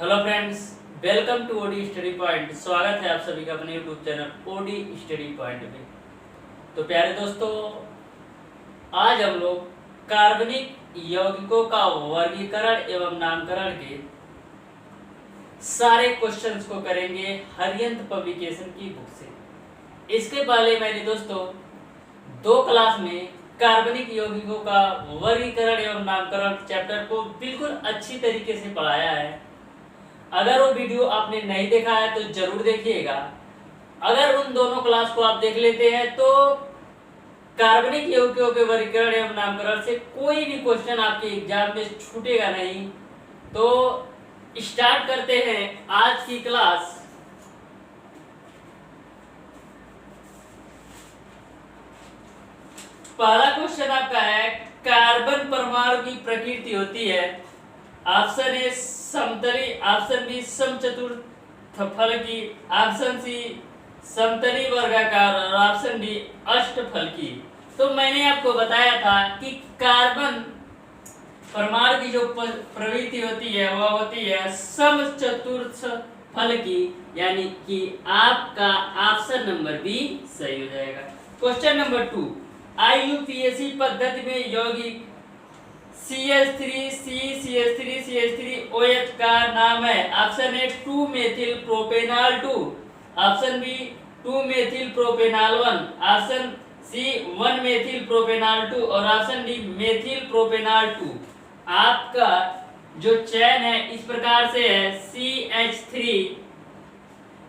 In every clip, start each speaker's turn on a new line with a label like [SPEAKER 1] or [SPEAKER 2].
[SPEAKER 1] Hello friends, welcome to OD study point. स्वागत है आप सभी का अपने YouTube channel OD study point में। तो प्यारे दोस्तों, आज हम लोग कार्बनिक यौगिकों का वर्गीकरण एवं नामकरण के सारे क्वेश्चंस को करेंगे हरियंत पब्लिकेशन की बुक से। इसके पहले मैंने दोस्तों 2 क्लास में कार्बनिक यौगिकों का वर्गीकरण एवं नामकरण चैप्टर को बिल्कुल अच्छी तरीके से पढ़ाया है। अगर वो वीडियो आपने नहीं देखा है तो जरूर देखिएगा। अगर उन दोनों क्लास को आप देख लेते हैं तो कार्बनिक यौगिकों के वर्गीकरण एवं नामकरण से कोई भी क्वेश्चन आपके एग्जाम में छूटेगा नहीं। तो स्टार्ट करते हैं आज की क्लास। पहला क्वेश्चन आपका है, कार्बन परमाणु की प्रकृति होती है। ऑप्शन ए समतली, ऑप्शन बी समचतुर्थफलकी, ऑप्शन सी समतली वर्गाकार और ऑप्शन डी अष्टफलकी। तो मैंने आपको बताया था कि कार्बन परमाणु की जो प्रवृत्ति होती है वह होती है समचतुर्थफलकी, यानी कि आपका ऑप्शन नंबर बी सही हो जाएगा। क्वेश्चन नंबर 2, IUPAC पद्धति में यौगिक CH3CCH3CH3OH का नाम है। Option A 2 methyl propanol 2, option B 2 methyl propanol 1, option C 1 methyl propanol 2 और ऑप्शन डी मेथिल प्रोपेनॉल 2। आपका जो चयन है इस प्रकार से है, CH3,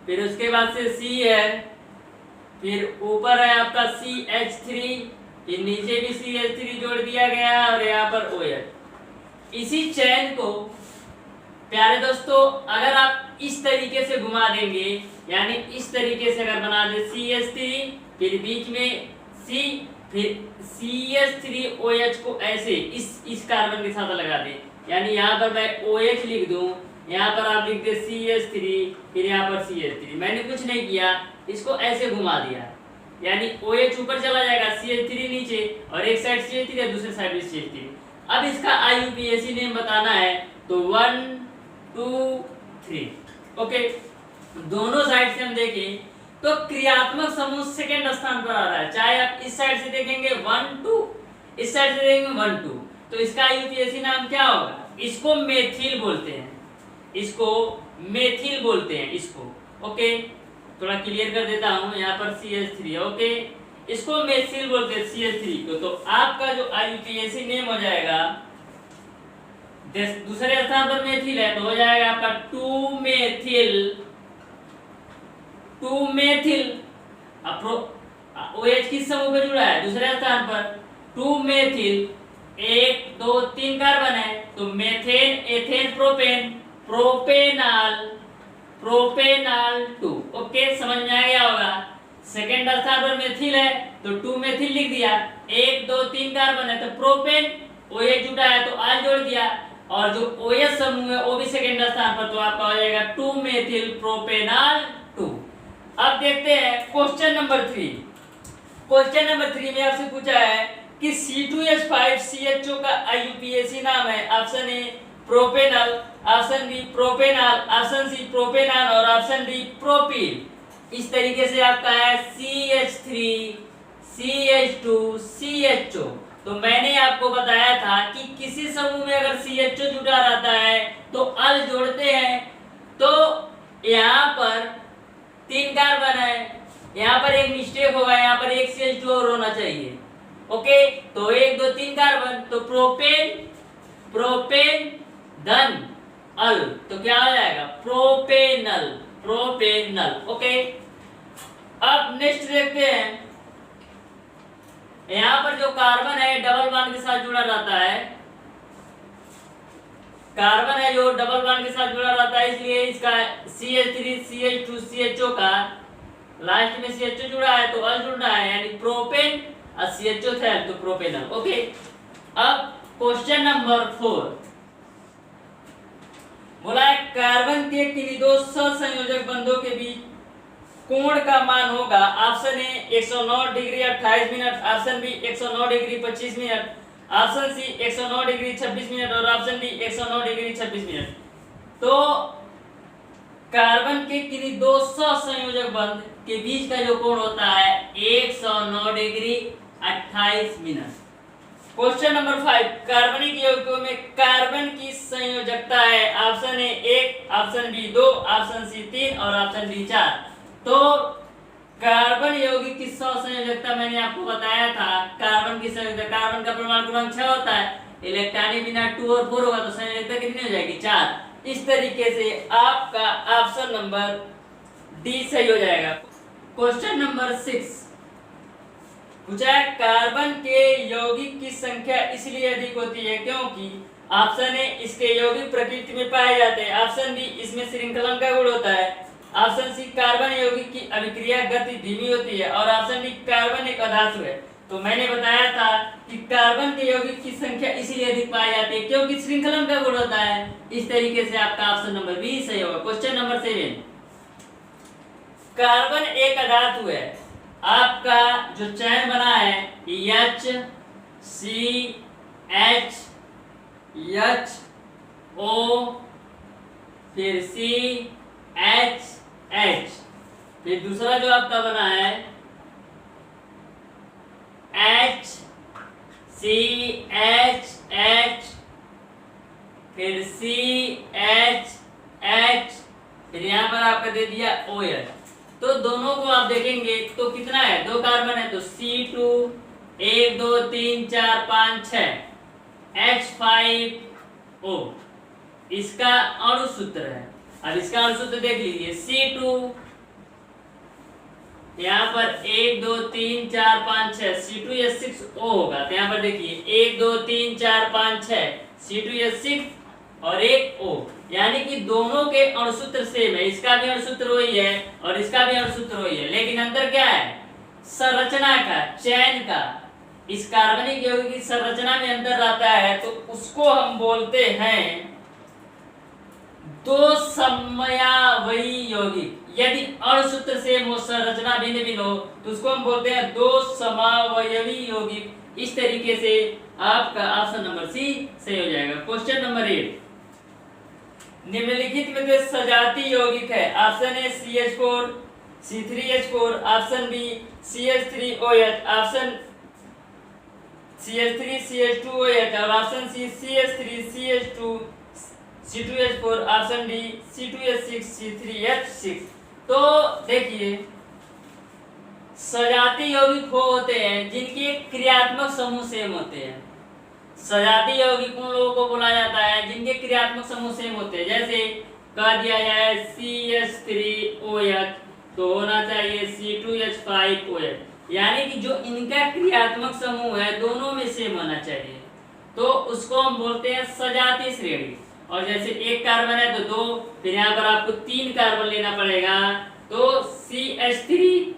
[SPEAKER 1] फिर उसके बाद से C है, फिर ऊपर है आपका CH3, फिर नीचे भी CH3 जोड़ दिया गया और यहाँ पर OH। इसी चैन को प्यारे दोस्तों अगर आप इस तरीके से घुमा देंगे, यानी इस तरीके से अगर बना दे CH3, फिर बीच में C, फिर CH3OH को ऐसे इस कार्बन के साथ लगा दे, यानी यहाँ पर मैं OH लिख दूं, यहाँ पर आप लिख दे CH3, फिर यहाँ पर CH3। मैंने कुछ नहीं किया, इसको ऐसे घुमा दिया, यानी OH ऊपर चला जाएगा, CH3 नीचे और एक साइड CH3 है, दूसरे साइड भी CH3। अब इसका IUPAC नेम बताना है तो 1 2 3। ओके, दोनों साइड से हम देखें तो क्रियात्मक समूह सेकंड स्थान पर आ रहा है। चाहे आप इस साइड से देखेंगे 1 2, इस साइड से देखेंगे 1 2, तो इसका IUPAC नाम क्या होगा? इसको मेथिल बोलते हैं, इसको मेथिल बोलते हैं इसको। ओके, थोड़ा क्लियर कर देता हूं, यहाँ पर CH3। ओके, इसको मेथिल बोलते हैं CH3 को। तो आपका जो IUPAC नेम हो जाएगा, दूसरे स्थान पर मेथिल है तो हो जाएगा आपका 2 मेथिल। अब OH किस समूह पे जुड़ा है? दूसरे स्थान पर 2 मेथिल, 1 2 3 कार्बन है तो methane, ethane, propane, propanol 2। Okay, समझ में आ गया होगा। सेकेंड स्थान पर मेथिल है तो 2 मेथिल लिख दिया, 1 2 3 कार्बन है तो प्रोपेन, OH जुड़ा है तो आल जोड़ दिया, और जो OH समूह है वो भी सेकेंड स्थान पर, तो आपका हो जाएगा 2 मेथिल प्रोपेनॉल 2। अब देखते हैं क्वेश्चन नंबर 3। क्वेश्चन नंबर 3 में आपसे पूछा है कि C2H5CHO का IUPAC नाम है। Option A propanol, option B propanol, option C propanol और ऑप्शन डी प्रोपील। इस तरीके से आपका है CH3 CH2 CHO। तो मैंने आपको बताया था कि किसी समूह में अगर CHO जुड़ा रहता है तो अल जोड़ते हैं। तो यहाँ पर 3 कार्बन है, यहाँ पर एक मिस्टेक होगा, यहाँ पर एक CH2 और होना चाहिए। ओके, तो 1 2 3 कार्बन, तो प्रोपेन धन अल, तो क्या हो जाएगा? प्रोपेनल। ओके, अब नेक्स्ट देखते हैं। यहाँ पर जो कार्बन है डबल बॉन्ड के साथ जुड़ा रहता है, कार्बन है जो डबल बॉन्ड के साथ जुड़ा रहता है, इसलिए इसका CH3 CH2 CHO का लास्ट में CHO जुड़ा है तो अल जुड़ा है, यानी प्रोपेन और CHO था तो प्रोपेनल। ओके, अब क्वेश्चन नंबर 4 बोला है कार्बन के किन्हीं 2 सहसंयोजक बंधों के बीच कोण का मान होगा। Option A 109 degree 28 minute, option B 109 degree 25 minute, option C 109 degree 26 minute और ऑप्शन डी 109 डिग्री 26 मिनट। तो कार्बन के किन्हीं दो सहसंयोजक बंध के बीच का जो कोण होता है 109 डिग्री 28 मिनट। क्वेश्चन नंबर 5, कार्बनिक यौगिकों में कार्बन की संयोजकता है option A 1, option B 2, option C 3 और ऑप्शन डी 4। तो कार्बन यौगिक की सहसंयोजकता मैंने आपको बताया था, कार्बन की संयोजकता, कार्बन का परमाणु क्रमांक 6 होता है, इलेक्ट्रॉनिक बिना 2 और 4 होगा तो संयोजकता कितनी हो जाएगी 4। इस तरीके से आपका ऑप्शन नंबर डी सही हो जाएगा। क्वेश्चन नंबर 6 पूछा है कार्बन के यौगिक की संख्या इसलिए अधिक होती है क्योंकि ऑप्शन ए इसके यौगिक प्रकृति में पाए जाते हैं, ऑप्शन बी इसमें श्रृंखलन का गुण होता है, ऑप्शन सी कार्बन यौगिक की अभिक्रिया गति धीमी होती है और ऑप्शन डी कार्बन एक अधातु है। तो मैंने बताया था कि कार्बन के यौगिक की संख्या इसलिए अधिक पाई जाती है क्योंकि श्रृंखलन का गुण होता है। इस तरीके से आपका ऑप्शन नंबर बी सही होगा। क्वेश्चन नंबर 7 कार्बन एक अधातु है, आपका जो चयन बना है H C H H O फिर C H H, फिर दूसरा जो आपका बना है H C H H फिर C H H, फिर यहाँ पर आपका दे दिया OH। तो दोनों को आप देखेंगे तो कितना है, 2 कार्बन है तो C2 1 2 3 4 5 6 H5O इसका अणु सूत्र है। अब इसका अणु सूत्र देख लीजिए C2 यहाँ पर 1 2 3 4 5 6 C2H6O होगा। तो यहाँ पर देखिए 1 2 3 4 5 6 C2H6 और एक O, यानी कि दोनों के अणुसूत्र सेम है, इसका भी अणुसूत्र वही है और इसका भी अणुसूत्र वही है, लेकिन अंतर क्या है संरचना का, चयन का। इस कार्बनिक यौगिक की संरचना में अंतर आता है तो उसको हम बोलते हैं दो समयावयी यौगिक। यदि अणुसूत्र सेम हो, संरचना भिन्न भिन्न हो तो उसको हम बोलते हैं दो समावयवी यौगिक। इस तरीके से आपका ऑप्शन नंबर सी सही हो जाएगा। क्वेश्चन नंबर 8 निम्नलिखित में से सजाती यौगिक है, option A CH4 C3H4, option B CH3OH, option CH3 CH2OH और ऑप्शन सी CH3 CH2 C2H4, option D C2H6 C3H6। तो देखिए सजाती यौगिक वो होते हैं जिनके क्रियात्मक समूह सेम होते हैं। सजाती यौगिक उन लोगों को बोला जाता है जिनके क्रियात्मक समूह सेम होते हैं। जैसे कह दिया जाए CH3OH तो होना चाहिए C2H5OH, यानी कि जो इनका क्रियात्मक समूह है दोनों में सेम होना चाहिए, तो उसको हम बोलते हैं सजाती श्रेणी। और जैसे एक कार्बन है तो 2, फिर यहाँ पर आपको 3 कार्बन लेना पड़ेगा तो CH3OH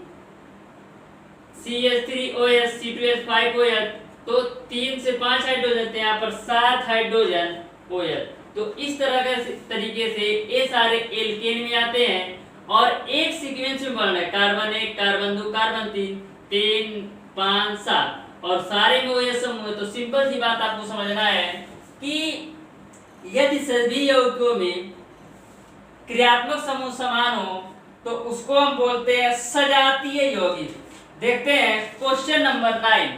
[SPEAKER 1] C2H5OH, तो 3 से 5 हाइड्रोजन थे, यहाँ पर 7 हाइड्रोजन OH। तो इस तरह का तरीके से ये सारे एल्केन में आते हैं और एक सीक्वेंस में बढ़ रहे हैं, कार्बन 1 कार्बन 2 कार्बन 3 5 7 और सारे में OH समूह। तो सिंपल सी बात आपको समझना है कि यदि सभी यौगिकों में क्रियात्मक समूह समान हो तो उसको हम बोलते हैं सजातीय यौगिक। देखते हैं क्वेश्चन नंबर 9।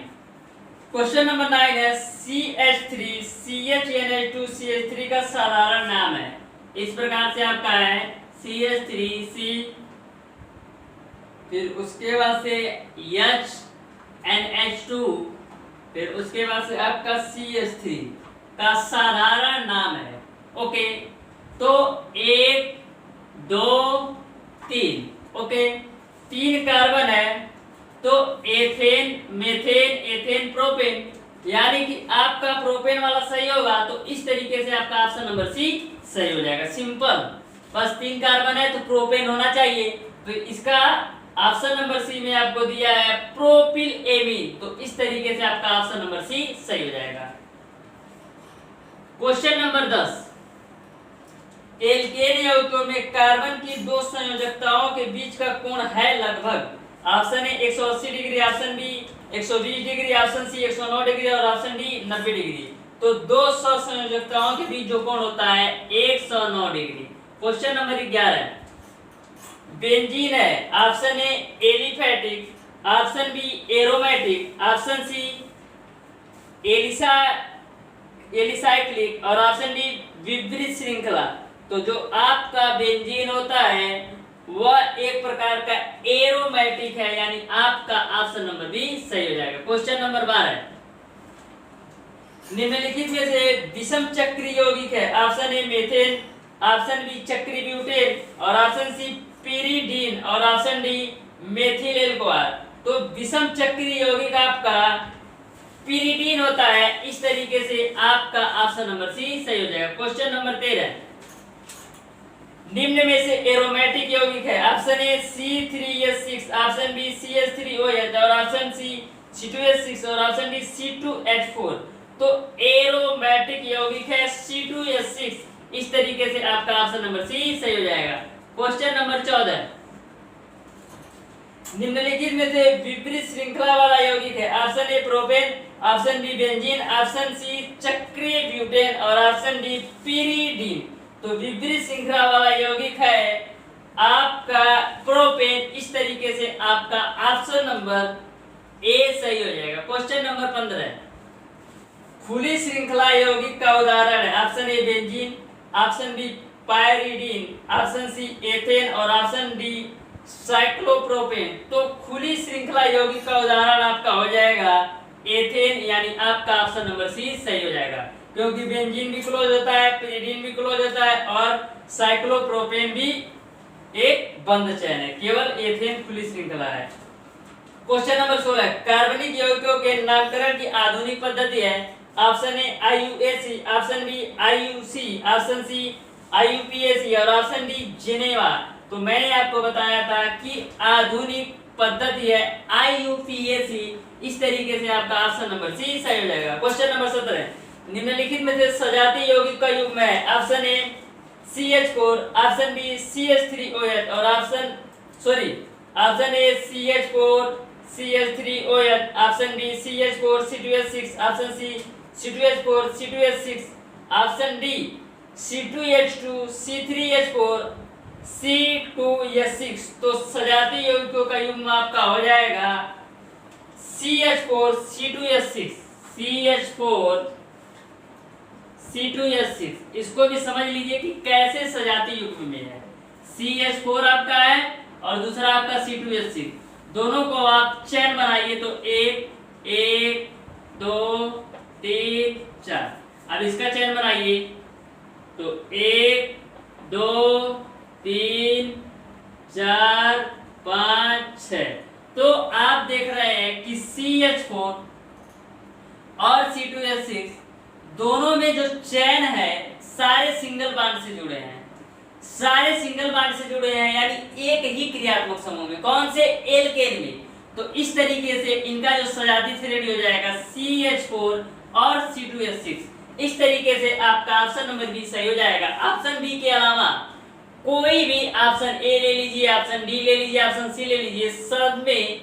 [SPEAKER 1] क्वेश्चन नंबर 9 है CH3 CHNH2 CH3 का साधारण नाम है। इस प्रकार से आपका है CH3C, फिर उसके बाद से HNH2, फिर उसके बाद से आपका CH3 का साधारण नाम है। ओके, तो 1 2 3 ओके, 3 कार्बन है तो एथेन मेथेन एथेन प्रोपेन, यानी कि आपका प्रोपेन वाला सही होगा। तो इस तरीके से आपका ऑप्शन नंबर सी सही हो जाएगा। सिंपल, बस 3 कार्बन है तो प्रोपेन होना चाहिए, तो इसका ऑप्शन नंबर सी में आपको दिया है प्रोपिल एमीन। तो इस तरीके से आपका ऑप्शन नंबर सी सही हो जाएगा। क्वेश्चन नंबर 10 एल्केन यौगिकों में कार्बन की 2 संयोजकताओं के बीच का कोण है लगभग। Option A 180 degree, option B 120 degree, option C 109 degree और ऑप्शन डी 90 डिग्री। तो 200 संयोजकताओं के बीच जो कोण होता है 109 डिग्री। क्वेश्चन नंबर 11 बेंजीन है, option A aliphatic, option B aromatic, option C alicyclic और ऑप्शन डी विपरीत श्रृंखला। तो जो आपका बेंजीन होता है वह एक प्रकार का एरोमेटिक है, यानी आपका ऑप्शन नंबर बी सही हो जाएगा। क्वेश्चन नंबर 12 निम्नलिखित में से विषम चक्री यौगिक है, option A methane, option B चक्री ब्यूटेन और ऑप्शन सी पिरिडीन और ऑप्शन डी मेथिल एल्कोहल। तो विषम चक्री यौगिक आपका पिरिडीन होता है, इस तरीके से आपका ऑप्शन नंबर सी सही हो जाएगा। क्वेश्चन नंबर 13 निम्न में से एरोमेटिक यौगिक है, ऑप्शन ए C3H6, ऑप्शन बी CH3OH और ऑप्शन सी C2H6 और ऑप्शन डी C2H4। तो एरोमेटिक यौगिक है C2H6, इस तरीके से आपका ऑप्शन नंबर सी सही हो जाएगा। क्वेश्चन नंबर 14 निम्नलिखित में से विपरीत श्रृंखला वाला यौगिक है, option A propane, option B benzene, option C चक्रीय ब्यूटेन और ऑप्शन डी पिरिडीन। तो विपरीत श्रृंखला वाला यौगिक है आपका प्रोपेन, इस तरीके से आपका ऑप्शन नंबर ए सही हो जाएगा। क्वेश्चन नंबर 15 खुली श्रृंखला यौगिक का उदाहरण है, option A benzene, option B pyridine, option C ethane और ऑप्शन डी साइक्लोप्रोपेन। तो खुली श्रृंखला यौगिक का उदाहरण आपका हो जाएगा एथेन, यानी आपका ऑप्शन नंबर सी सही हो जाएगा, क्योंकि बेंजीन भी क्लोज होता है, पिरिडीन भी क्लोज होता है और साइक्लोप्रोपेन भी एक बंद चेन है, केवल एथेन खुली श्रृंखला है। क्वेश्चन नंबर 16 कार्बनिक यौगिकों के नामकरण की आधुनिक पद्धति है, option A IUAC, option B IUC, option C IUPAC और ऑप्शन डी जिनेवा। तो मैंने आपको बताया था कि आधुनिक पद्धति है IUPAC, इस तरीके से आपका ऑप्शन नंबर सी सही हो जाएगा। क्वेश्चन नंबर 17 निम्नलिखित में से सजातीय यौगिक का युग्म है, option A CH4, option B CH3OH और option A CH4 CH3OH, option B CH4 C2H6, option C C2H4 C2H6, option D C2H2 C3H4 C2H6। तो सजातीय यौगिकों का युग्म आपका हो जाएगा CH4 C2H6, CH4 C2H6। इसको भी समझ लीजिए कि कैसे सजातीय युग्म में है, CH4 आपका है और दूसरा आपका C2H6, दोनों को आप चेन बनाइए तो 1 2 3 4। अब इसका चेन बनाइए तो 1 2 3 4 5 6। तो आप देख रहे हैं कि CH4 और C2H6 दोनों में जो चेन है सारे सिंगल बॉन्ड से जुड़े हैं, सारे सिंगल बॉन्ड से जुड़े हैं, यानी एक ही क्रियात्मक समूह में, कौन से एल्केन में। तो इस तरीके से इनका जो सजातीय श्रेणी हो जाएगा CH4 और C2H6, इस तरीके से आपका ऑप्शन नंबर बी सही हो जाएगा। ऑप्शन बी के अलावा कोई भी ऑप्शन ए ले लीजिए, ऑप्शन डी ले लीजिए, ऑप्शन सी ले लीजिए, सब में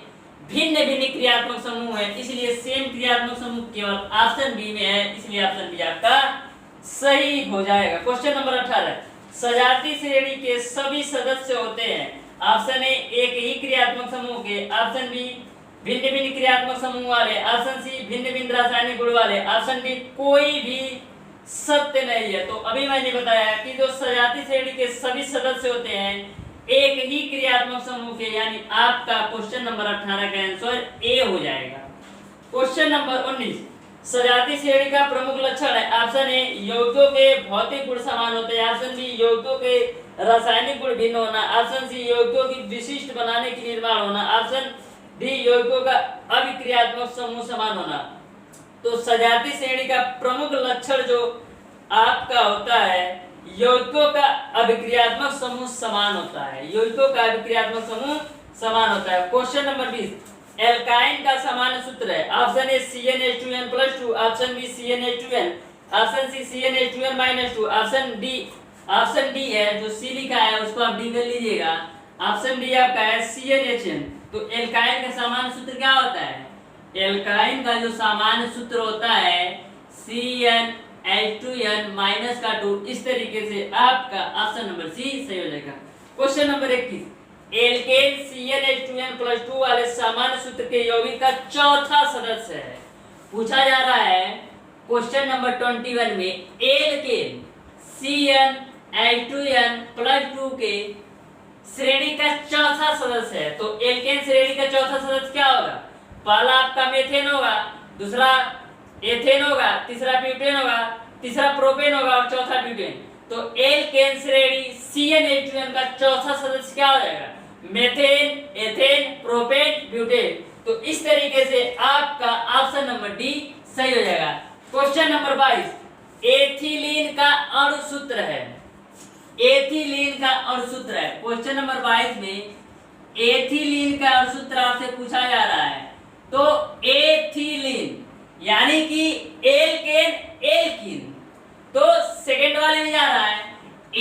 [SPEAKER 1] भिन्न भिन्न क्रियात्मक समूह है, इसलिए सेम क्रियात्मक समूह केवल ऑप्शन बी में है, इसलिए ऑप्शन बी आपका सही हो जाएगा। क्वेश्चन नंबर 18 सजातीय श्रेणी के सभी सदस्य होते हैं, ऑप्शन ए एक ही क्रियात्मक समूह के, ऑप्शन बी भिन्न भिन्न क्रियात्मक समूह वाले, ऑप्शन सी भिन्न भिन्न रासायनिक गुण वाले, ऑप्शन डी कोई भी सत्य नहीं है। तो अभी मैंने बताया कि जो सजातीय श्रेणी के सभी सदस्य होते हैं एक ही क्रियात्मक समूह के, यानी आपका क्वेश्चन नंबर 18 का आंसर ए हो जाएगा। क्वेश्चन नंबर 19 सजातीय श्रेणी का प्रमुख लक्षण है, ऑप्शन ए यौगिकों के भौतिक गुण समान होते हैं, ऑप्शन बी यौगिकों के रासायनिक गुण भिन्न होना, ऑप्शन सी यौगिकों की विशिष्ट बनाने की निर्माण होना, ऑप्शन डी यौगिकों का अभिक्रियात्मक समूह समान होना। तो सजातीय श्रेणी का प्रमुख लक्षण जो आपका होता है यौगिकों का अभिक्रियात्मक समूह समान होता है, यौगिकों का अभिक्रियात्मक समूह समान होता है। क्वेश्चन नंबर 20 एल्काइन का सामान्य सूत्र है, option A CnH2n+2, option B CnH2n, option C CnH2n-2, option D है जो सी लिखा है उसको आप डी कर लीजिएगा, ऑप्शन डी आपका है CnHn। तो एल्काइन का सामान्य सूत्र क्या होता है, एल्काइन का जो सामान्य सूत्र होता है CnH2n-2, इस तरीके से आपका ऑप्शन नंबर सी सही हो जाएगा। क्वेश्चन नंबर 21 एल्केन CnH2n+2 वाले सामान्य सूत्र के यौगिक का चौथा सदस्य है। पूछा जा रहा है क्वेश्चन नंबर 21 में एल्केन CnH2n+2 के श्रेणी का चौथा सदस्य है। तो एल्केन श्रेणी का चौथा सदस्य क्या होगा? पहला आपका मेथेन होगा, दूसरा एथेन होगा, तीसरा ब्यूटेन होगा, तीसरा प्रोपेन होगा और चौथा ब्यूटेन। तो एल्केन श्रेणी CnH2n का चौथा सदस्य क्या हो जाएगा? Methane, ethane, propane, butane. तो इस तरीके से आपका ऑप्शन नंबर डी सही हो जाएगा। क्वेश्चन नंबर 22 एथिलीन का अणुसूत्र है। एथिलीन का अणुसूत्र है। क्वेश्चन नंबर 22 में एथिलीन का अणुसूत्र आपसे पूछा जा रहा है। तो एथिलीन यानी कि एल्केन एल्कीन, तो सेकंड वाले में जा रहा है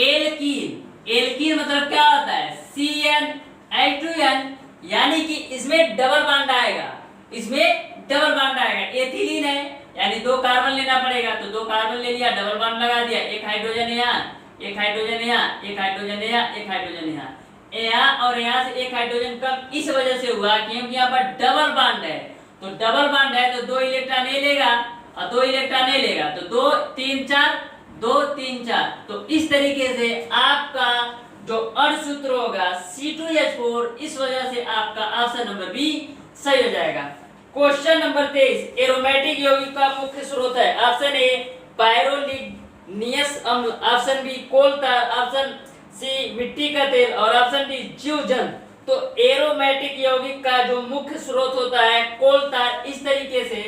[SPEAKER 1] एल्कीन। एल्कीन मतलब क्या होता है? CnH2n, यानी कि इसमें डबल बॉन्ड आएगा, इसमें डबल बॉन्ड आएगा। एथिलीन है यानी 2 कार्बन लेना पड़ेगा, तो 2 कार्बन ले लिया, डबल बॉन्ड लगा दिया, एक हाइड्रोजन यहाँ, एक हाइड्रोजन यहाँ, एक हाइड्रोजन यहाँ, एक हाइड्रोजन यहाँ, यहाँ और यहाँ से एक हाइड्रोजन कम इस वजह से हुआ क्योंकि यहाँ पर डबल बॉन्ड है। तो डबल बॉन्ड है तो 2 इलेक्ट्रॉन ये लेगा और 2 इलेक्ट्रॉन ये लेगा, तो 2 3 4 2 3 4। तो इस तरीके से आपका जो अणुसूत्र होगा C2H4, इस वजह से आपका ऑप्शन नंबर बी सही हो जाएगा। क्वेश्चन नंबर 23 एरोमेटिक यौगिक का मुख्य स्रोत है। ऑप्शन ए पायरोलिग्नियस अम्ल, ऑप्शन बी कोल तार, ऑप्शन सी मिट्टी का तेल और ऑप्शन डी जीवजंतु। तो एरोमेटिक यौगिक का जो मुख्य स्रोत होता है कोल तार। इस तरीके से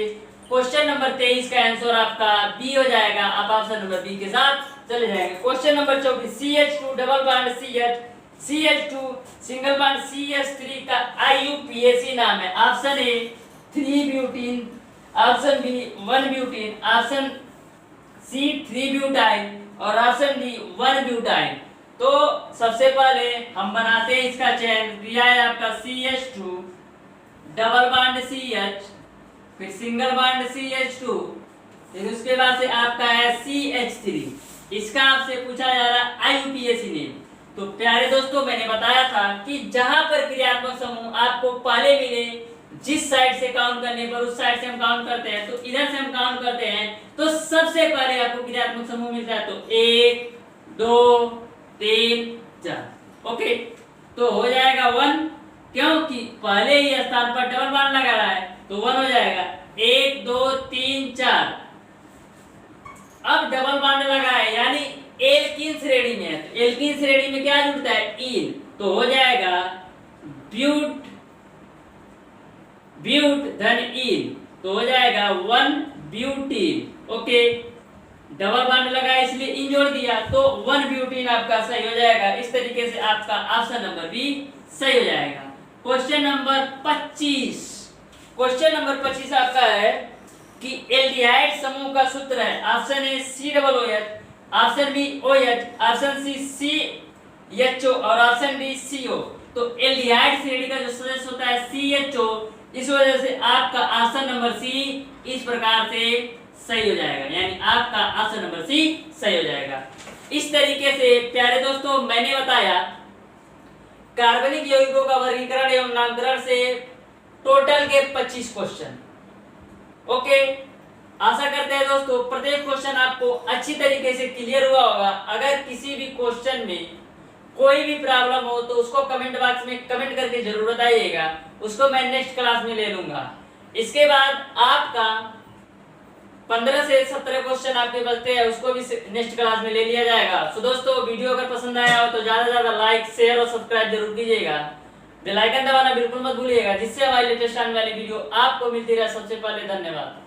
[SPEAKER 1] क्वेश्चन नंबर 23 का आंसर आपका बी हो जाएगा। आप ऑप्शन नंबर बी के साथ चले जाएंगे। Question number 24 CH2 double bond CH, CH2 single bond CH3 का IUPAC नाम है। Option A 3 butene, option B 1 butene, option C 3 butyl और ऑप्शन डी 1 ब्यूटाइल। तो सबसे पहले हम बनाते हैं इसका चयन। दिया है आपका CH2 डबल बॉन्ड CH, फिर सिंगल बॉन्ड CH2, फिर उसके बाद से आपका है CH3। इसका आपसे पूछा जा रहा है IUPAC नेम। तो प्यारे दोस्तों मैंने बताया था कि जहां पर क्रियात्मक समूह आपको पहले मिले, जिस साइड से काउंट करने पर उस साइड से हम काउंट करते हैं, तो इधर से हम काउंट करते हैं तो सबसे पहले आपको क्रियात्मक समूह मिलता है। तो 1 2 3 4। ओके, तो हो जाएगा 1 क्योंकि पहले ही स्थान पर डबल बॉन्ड लगा रहा है, तो 1 हो जाएगा। 1 2 3 4। अब डबल बॉन्ड लगा है यानी एल्कीन श्रेणी में है। तो एल्कीन श्रेणी में क्या जुड़ता है? इन। तो हो जाएगा ब्यूट ब्यूट धन इन, तो हो जाएगा 1 ब्यूटीन। ओके, डबल बॉन्ड लगा इसलिए इन जोड़ दिया, तो 1 ब्यूटीन आपका सही हो जाएगा। इस तरीके से आपका ऑप्शन नंबर बी सही हो जाएगा। Question number 25। क्वेश्चन नंबर 25 आपका है कि एल्डिहाइड समूह का सूत्र है। Option A COOH, option B OH, option C CHO और ऑप्शन डी CO। तो एल्डिहाइड श्रेणी का जो सदस्य होता है CHO, इस वजह से आपका ऑप्शन नंबर सी इस प्रकार से सही हो जाएगा, यानी आपका ऑप्शन नंबर सी सही हो जाएगा। इस तरीके से प्यारे दोस्तों मैंने बताया कार्बनिक यौगिकों का वर्गीकरण एवं नामकरण से टोटल के 25 क्वेश्चन। ओके, आशा करते हैं दोस्तों प्रत्येक क्वेश्चन आपको अच्छी तरीके से क्लियर हुआ होगा। अगर किसी भी क्वेश्चन में कोई भी प्रॉब्लम हो तो उसको कमेंट बॉक्स में कमेंट करके जरूर बताइएगा, उसको मैं नेक्स्ट क्लास में ले लूंगा। इसके बाद आपका 15 से 17 क्वेश्चन आपके बचते हैं, उसको भी नेक्स्ट क्लास में ले लिया जाएगा। तो दोस्तों वीडियो अगर पसंद आया हो तो ज्यादा से ज्यादा लाइक शेयर और सब्सक्राइब जरूर कीजिएगा। बेल आइकन दबाना बिल्कुल मत भूलिएगा, जिससे हमारी लेटेस्ट आने वाली वीडियो आपको मिलती रहे सबसे पहले। धन्यवाद।